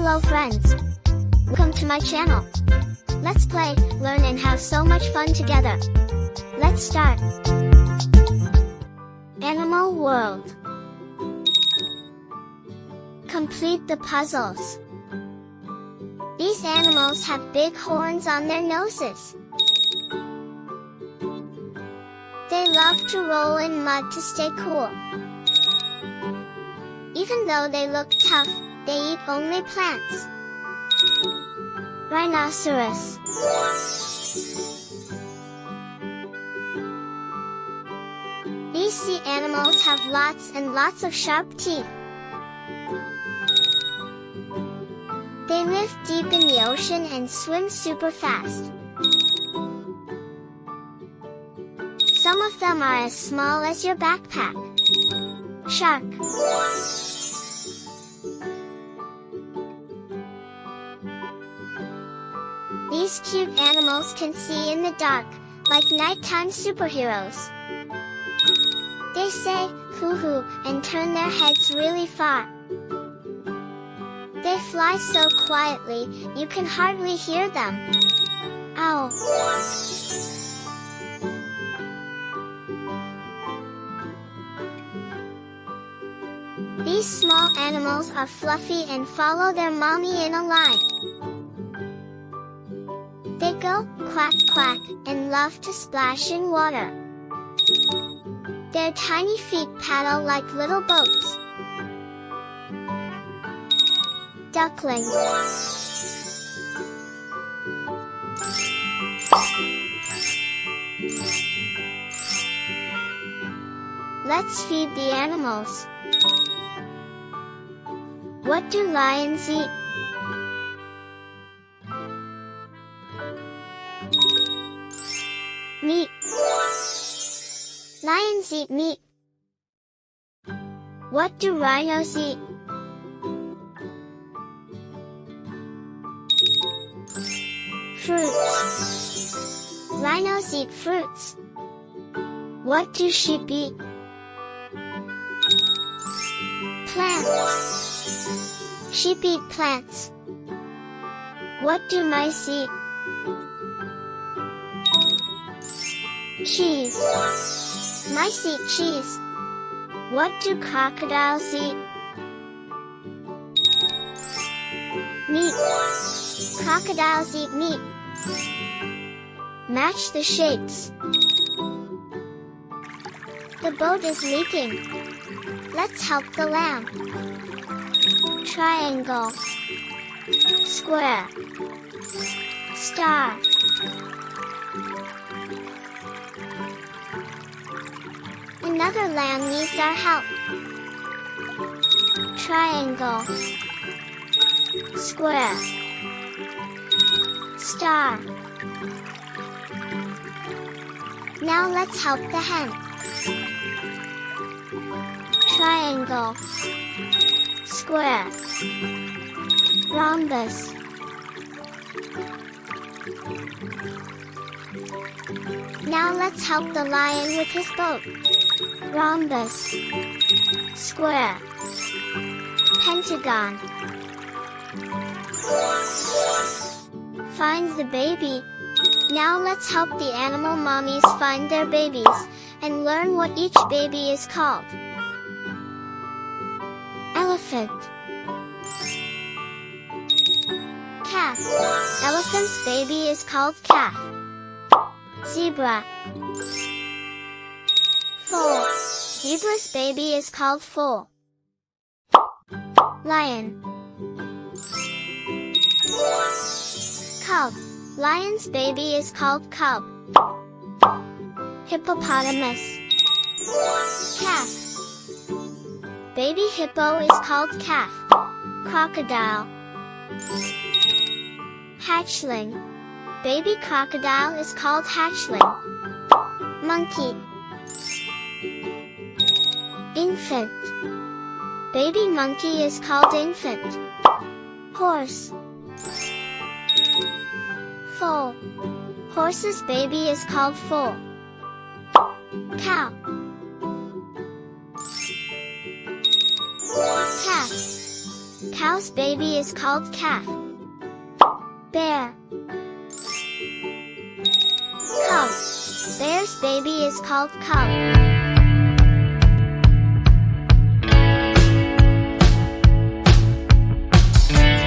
Hello friends! Welcome to my channel. Let's play, learn and have so much fun together. Let's start. Animal World. Complete the puzzles. These animals have big horns on their noses. They love to roll in mud to stay cool. Even though they look tough, they eat only plants. Rhinoceros. These sea animals have lots and lots of sharp teeth. They live deep in the ocean and swim super fast. Some of them are as small as your backpack. Shark. These cute animals can see in the dark, like nighttime superheroes. They say, hoo-hoo, and turn their heads really far. They fly so quietly, you can hardly hear them. Owl. These small animals are fluffy and follow their mommy in a line. They go quack quack and love to splash in water. Their tiny feet paddle like little boats. Duckling. Let's feed the animals. What do lions eat? Meat. Lions eat meat. What do rhinos eat? Fruits. Rhinos eat fruits. What do sheep eat? Plants. Sheep eat plants. What do mice eat? Cheese. Mice eat cheese. What do crocodiles eat? Meat. Crocodiles eat meat. Match the shapes. The boat is leaking. Let's help the lamb. Triangle. Square. Star. Another lamb needs our help. Triangle. Square. Star. Now let's help the hen. Triangle. Square. Rhombus. Now let's help the lion with his boat. Rhombus. Square. Pentagon. Find the baby. Now let's help the animal mommies find their babies, and learn what each baby is called. Elephant. Calf. Elephant's baby is called calf. Zebra. Foal. Zebra's baby is called foal. Lion. Cub. Lion's baby is called cub. Hippopotamus. Calf. Baby hippo is called calf. Crocodile. Hatchling. Baby crocodile is called hatchling. Monkey. Infant. Baby monkey is called infant. Horse. Foal. Horse's baby is called foal. Cow. Calf. Cow's baby is called calf. Bear. Cub. Bear's baby is called cub.